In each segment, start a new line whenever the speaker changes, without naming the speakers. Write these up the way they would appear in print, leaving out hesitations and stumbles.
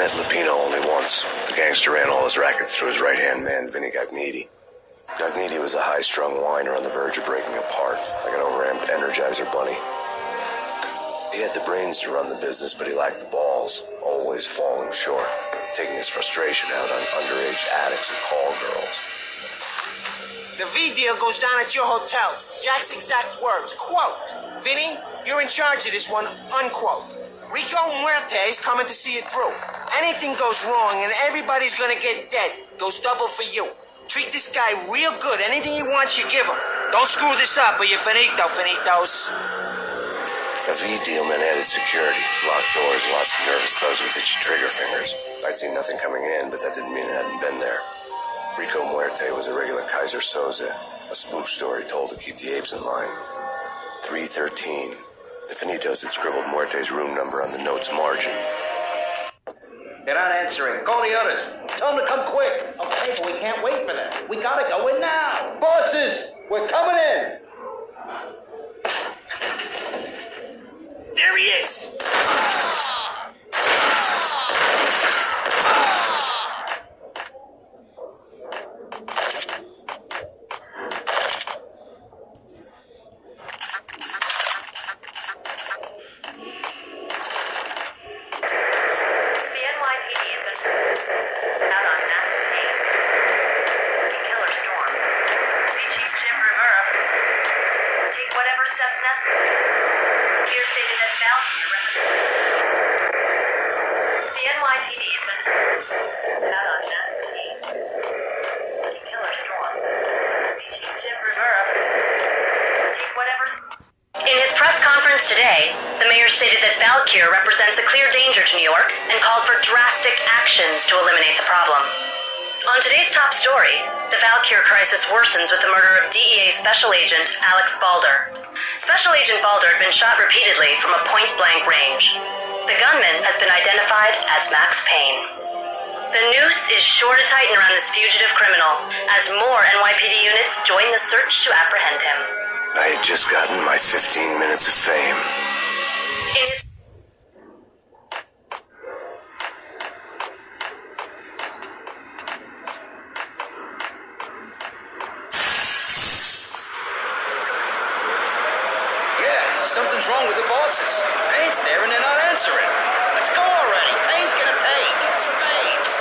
met Lupino only once. The gangster ran all his rackets through his right-hand man, Vinny Gagniti. Gagniti was a high-strung whiner on the verge of breaking apart, like an overamped Energizer bunny. He had the brains to run the business, but he lacked the balls, always falling short, taking his frustration out on underage addicts and call girls.
The V deal goes down at your hotel. Jack's exact words, quote, "Vinny, you're in charge of this one," unquote. Rico Muerte's coming to see it through. Anything goes wrong and everybody's gonna get dead. Goes double for you. Treat this guy real good. Anything he wants, you give him. Don't screw this up or you're finito, finitos.
The V deal meant added security, locked doors, lots of nervous thugs with itchy trigger fingers. I'd seen nothing coming in, but that didn't mean it hadn't been there. Rico Muerte was a regular Kaiser Soze, a spook story told to keep the apes in line. 313. The Finitos had scribbled Muerte's room number on the note's margin.
They're not answering. Call the others. Tell them to come quick. Okay, but we can't wait for them. We gotta go in now. Bosses, we're coming in.
There he is.
Today, the mayor stated that Valkyr represents a clear danger to New York and called for drastic actions to eliminate the problem. On today's top story, the Valkyr crisis worsens with the murder of DEA Special Agent Alex Balder. Special Agent Balder had been shot repeatedly from a point-blank range. The gunman has been identified as Max Payne. The noose is sure to tighten around this fugitive criminal as more NYPD units join the search to apprehend him.
I had just gotten my 15 minutes of fame.
Yeah, something's wrong with the bosses. Payne's there and they're not answering. Let's go already. Payne's gonna pay. Need spades.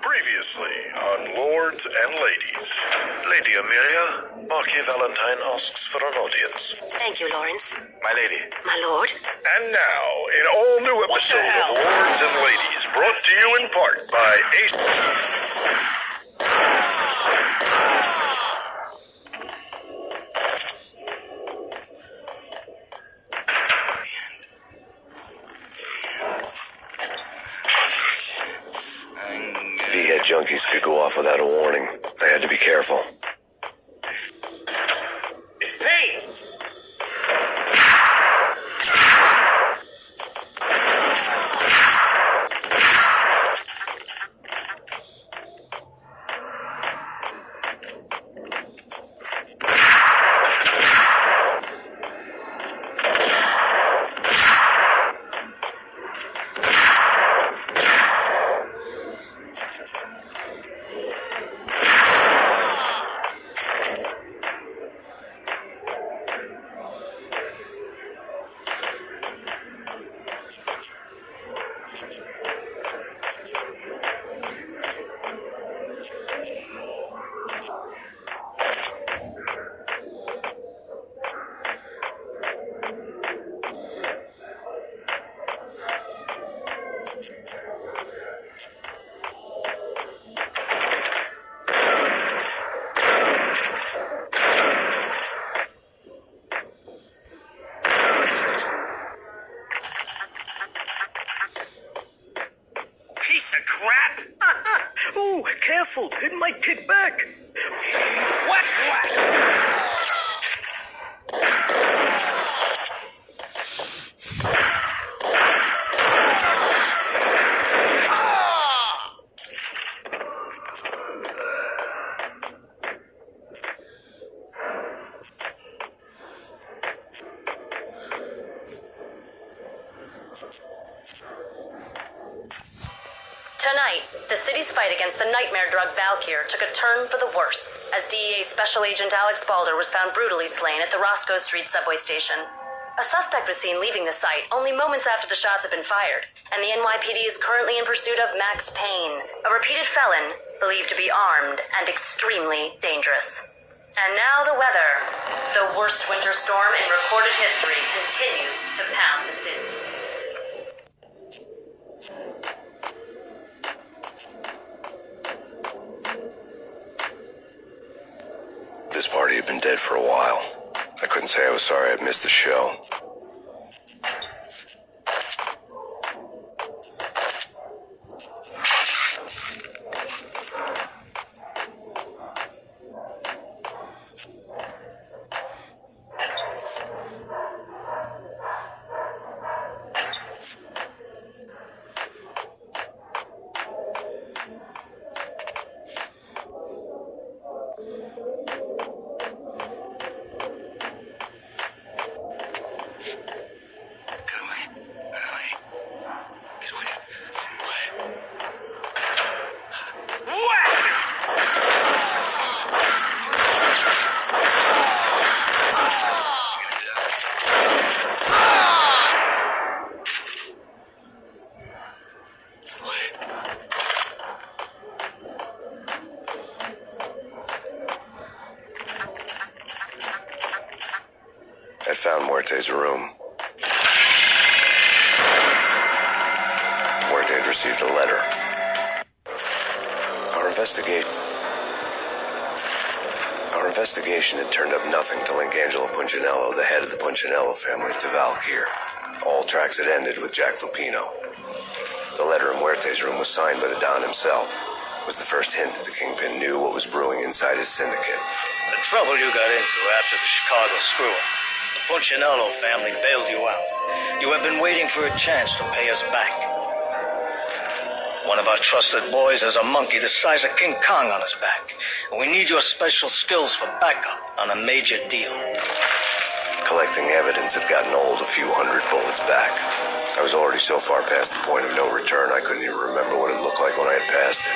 Previously on Lords and Ladies. Lady Amelia, Marquis Valentine asks for an audience.
Thank you, Lawrence.
My lady.
My lord.
And now, an all-new episode of Lords and Ladies, brought to you in part by Ace...
V-head junkies could go off without a warning. I had to be careful.
It's Payne.
piece of crap!
Oh, careful, it might kick back.
What?
Tonight, the city's fight against the nightmare drug Valkyr took a turn for the worse, as DEA Special Agent Alex Balder was found brutally slain at the Roscoe Street subway station. A suspect was seen leaving the site only moments after the shots had been fired, and the NYPD is currently in pursuit of Max Payne, a repeated felon believed to be armed and extremely dangerous. And now the weather. The worst winter storm in recorded history continues to pound the city.
This party had been dead for a while. I couldn't say I was sorry I'd missed the show. I found Muerte's room. Muerte had received a letter. Our investigation had turned up nothing to link Angelo Punchinello, the head of the Punchinello family, to Valkyr. All tracks had ended with Jack Lupino. The letter in Muerte's room was signed by the Don himself. It was the first hint that the Kingpin knew what was brewing inside his syndicate.
The trouble you got into after the Chicago screw-up. The Punchinello family bailed you out. You have been waiting for a chance to pay us back. One of our trusted boys has a monkey the size of King Kong on his back, and we need your special skills for backup on a major deal.
Collecting evidence had gotten old a few hundred bullets back. I was already so far past the point of no return I couldn't even remember what it looked like when I had passed it.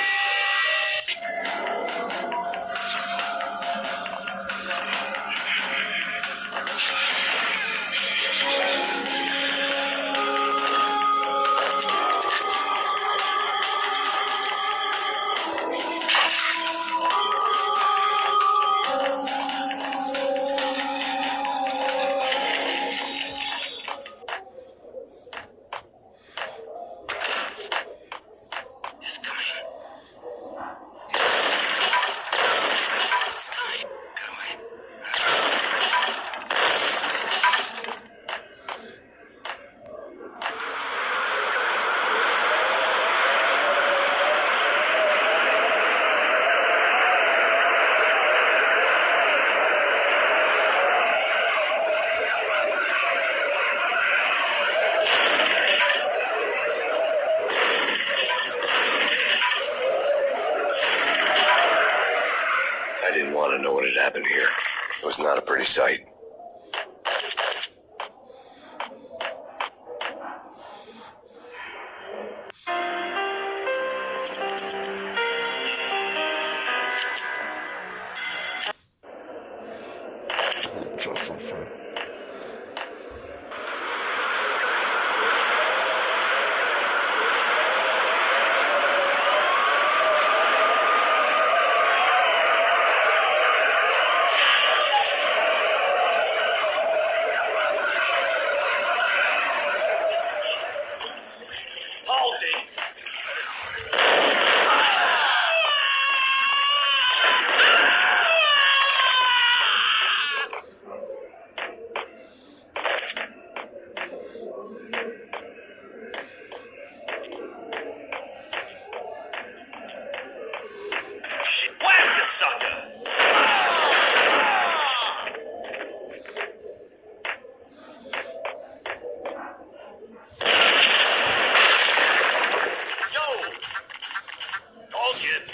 I didn't want to know what had happened here. It was not a pretty sight.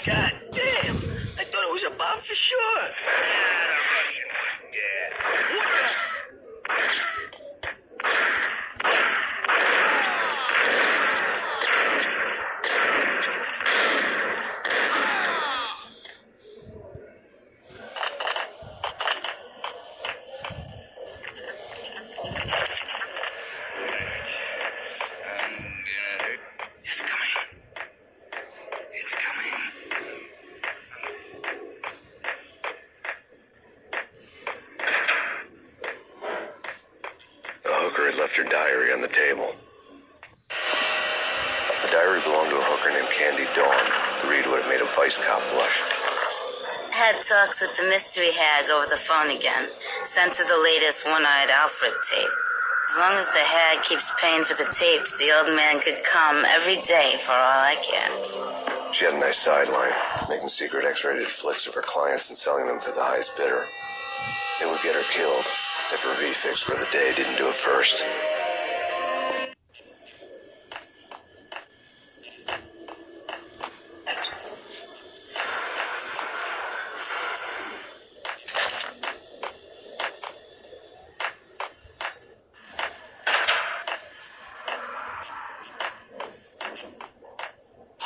God damn! I thought it was a bomb for sure. Yeah, the Russian was dead. What the? It's coming. It's coming.
The hooker had left her diary on the table. The diary belonged to a hooker named Candy Dawn. The read would have made a vice cop blush.
Had talks with the mystery hag over the phone again. Sent her the latest One-Eyed Alfred tape. As long as the hag keeps paying for the tapes, the old man could come every day for all I care.
She had a nice sideline, making secret X-rated flicks of her clients and selling them to the highest bidder. It would get her killed if her V-Fix for the day didn't do it first.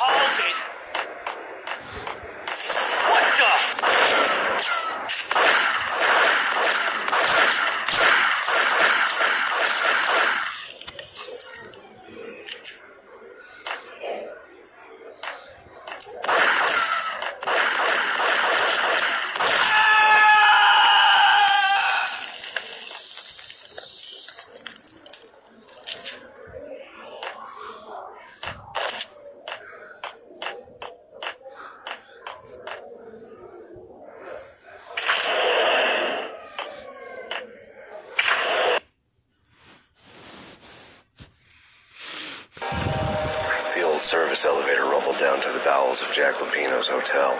Hold it! What the?
The old service elevator rumbled down to the bowels of Jack Lupino's hotel.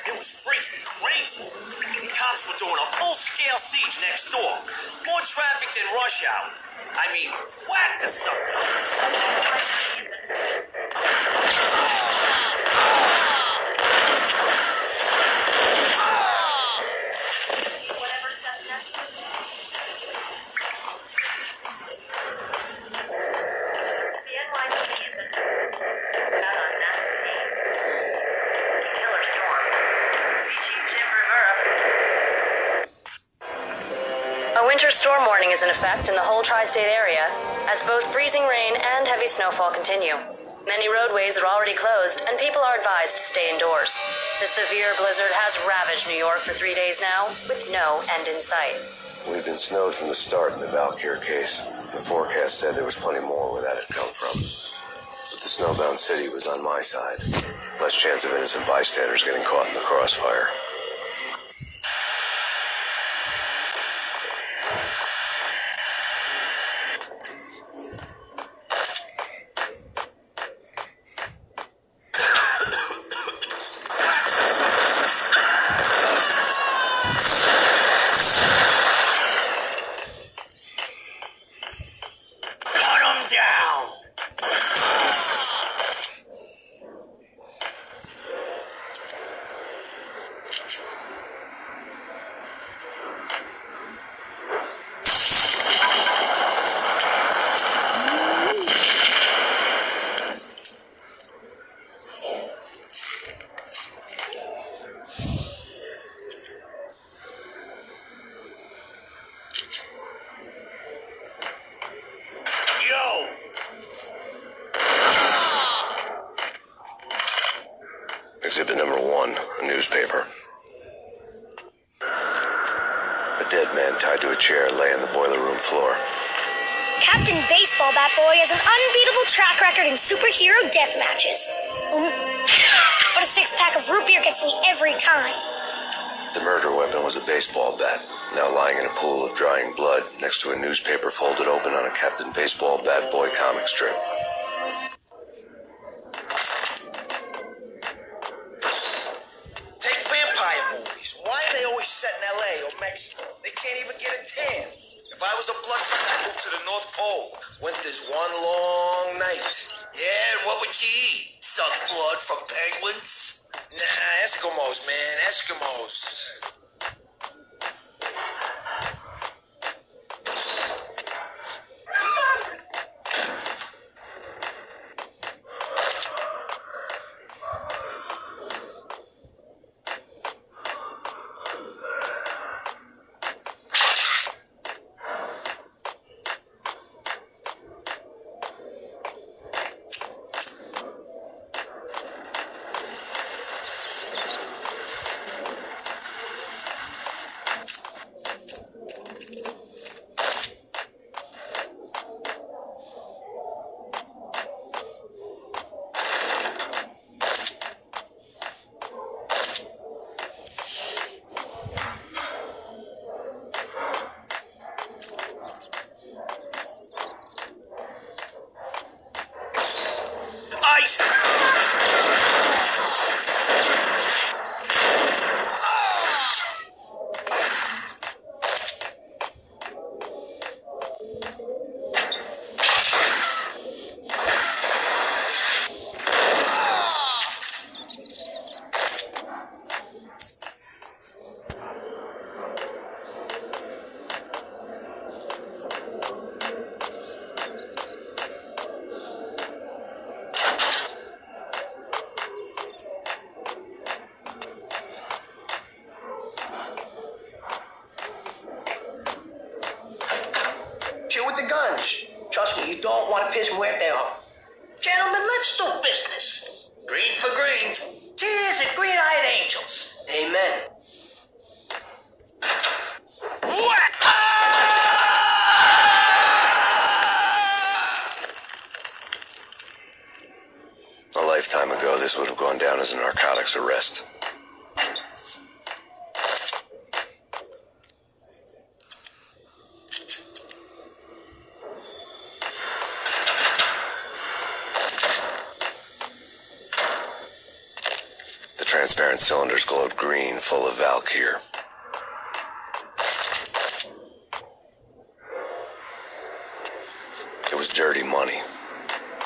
It was freaking crazy. The cops were doing a full-scale siege next door. More traffic than rush hour. I mean, whack the sucker.
A winter storm warning is in effect in the whole tri-state area, as both freezing rain and heavy snowfall continue. Many roadways are already closed, and people are advised to stay indoors. The severe blizzard has ravaged New York for 3 days now, with no end in sight.
We'd been snowed from the start in the Valkyr case. The forecast said there was plenty more where that had come from. But the snowbound city was on my side. Less chance of innocent bystanders getting caught in the crossfire.
Cut 'em down! Yo!
Exhibit number 1, a newspaper. A dead man tied to a chair lay on the boiler room floor.
Captain Baseball Bat Boy has an unbeatable track record in superhero death matches. But a 6-pack of root beer gets me every time.
The murder weapon was a baseball bat, now lying in a pool of drying blood next to a newspaper folded open on a Captain Baseball Bat Boy comic strip.
penguins? Nah, Eskimos, man, Eskimos.
Chill with the guns. Trust me, you don't want to piss Muerte off. Gentlemen, let's do business.
Green for green.
Tears and green-eyed angels. Amen.
A lifetime ago, this would have gone down as a narcotics arrest. The transparent cylinders glowed green, full of Valkyr. It was dirty money.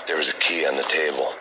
There was a key on the table.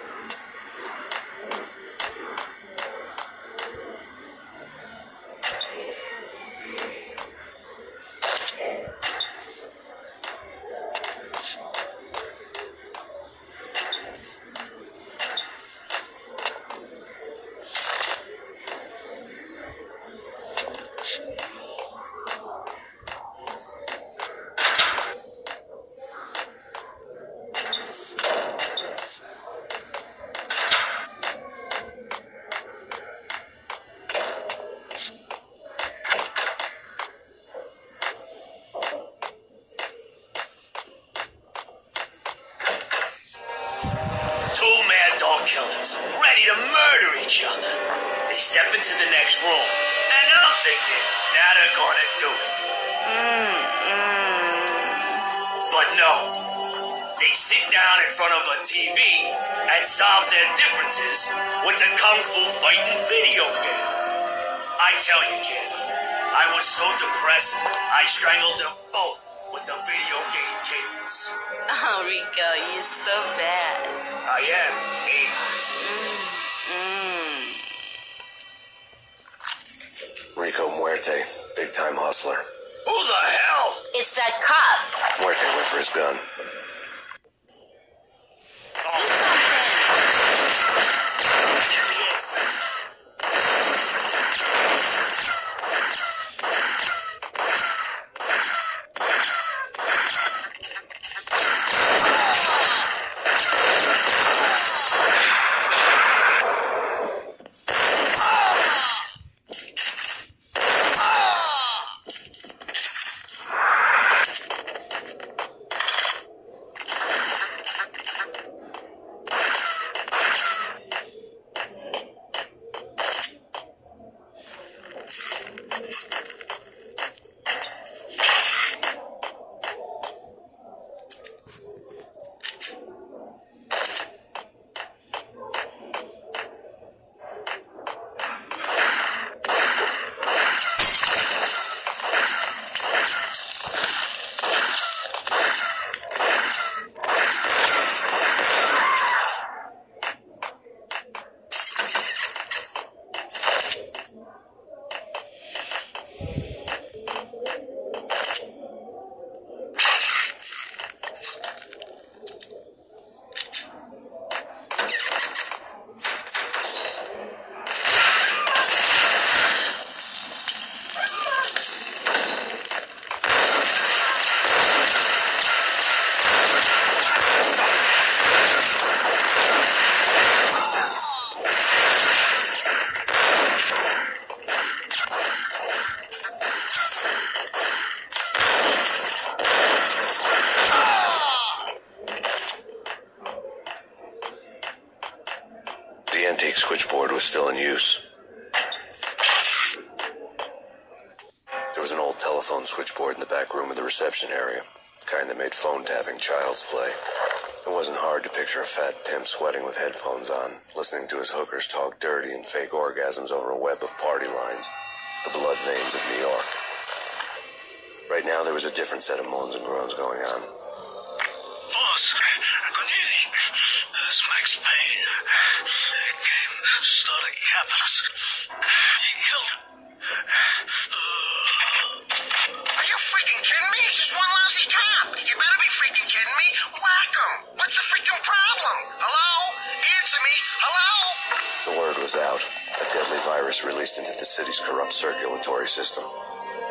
Two mad dog killers, ready to murder each other. They step into the next room, and I'm thinking, now they're gonna do it. But no, they sit down in front of a TV and solve their differences with the Kung Fu fighting video game. I tell you, kid, I was so depressed, I strangled them both with the video game cables.
Oh, Rico, you're so bad.
I am, me.
Rico Muerte, big-time hustler.
Who the hell?
It's that cop.
Muerte went for his gun. fake switchboard was still in use. There was an old telephone switchboard in the back room of the reception area, the kind that made phone tapping child's play. It wasn't hard to picture a fat pimp sweating with headphones on, listening to his hookers talk dirty and fake orgasms over a web of party lines, the blood veins of New York. Right now, there was a different set of moans and groans going on.
Boss, good evening. This is Max Payne. He came, started capping us. He killed him.
Are you freaking kidding me? It's just one lousy cop. You better be freaking kidding me. Whack him. What's the freaking problem? Hello? Answer me. Hello?
The word was out. A deadly virus released into the city's corrupt circulatory system.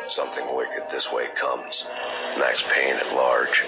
Something wicked this way comes. Max Payne at large.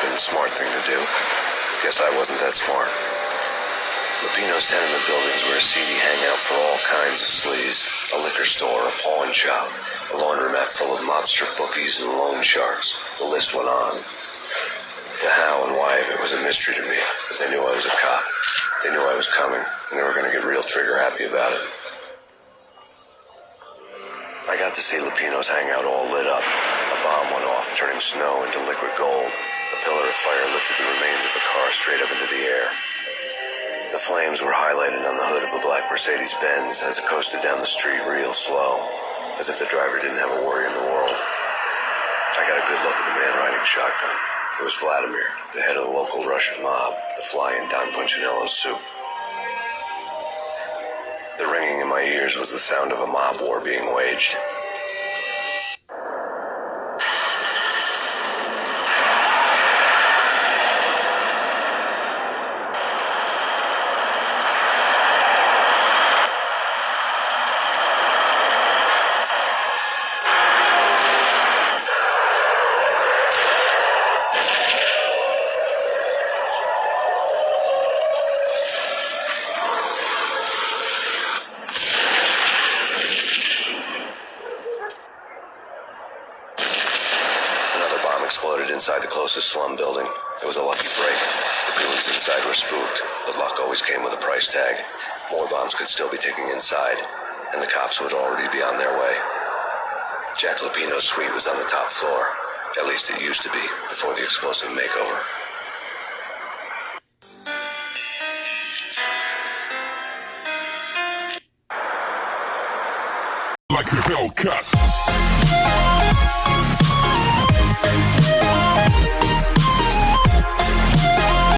The smart thing to do. Guess I wasn't that smart. Lupino's tenement buildings were a seedy hangout for all kinds of sleaze. A liquor store, a pawn shop, a laundromat full of mobster bookies and loan sharks. The list went on. The how and why of it was a mystery to me, but they knew I was a cop. They knew I was coming, and they were going to get real trigger happy about it. I got to see Lupino's hangout all lit up. A bomb went off, turning snow into liquid gold. A pillar of fire lifted the remains of the car straight up into the air. The flames were highlighted on the hood of a black Mercedes-Benz as it coasted down the street real slow, as if the driver didn't have a worry in the world. I got a good look at the man riding shotgun. It was Vladimir, the head of the local Russian mob, the fly in Don Punchinello's suit. The ringing in my ears was the sound of a mob war being waged. exploded inside the closest slum building. It was a lucky break. The goons inside were spooked, but luck always came with a price tag. More bombs could still be ticking inside, and the cops would already be on their way. Jack Lupino's suite was on the top floor. At least it used to be, before the explosive makeover.
Like a Hellcat.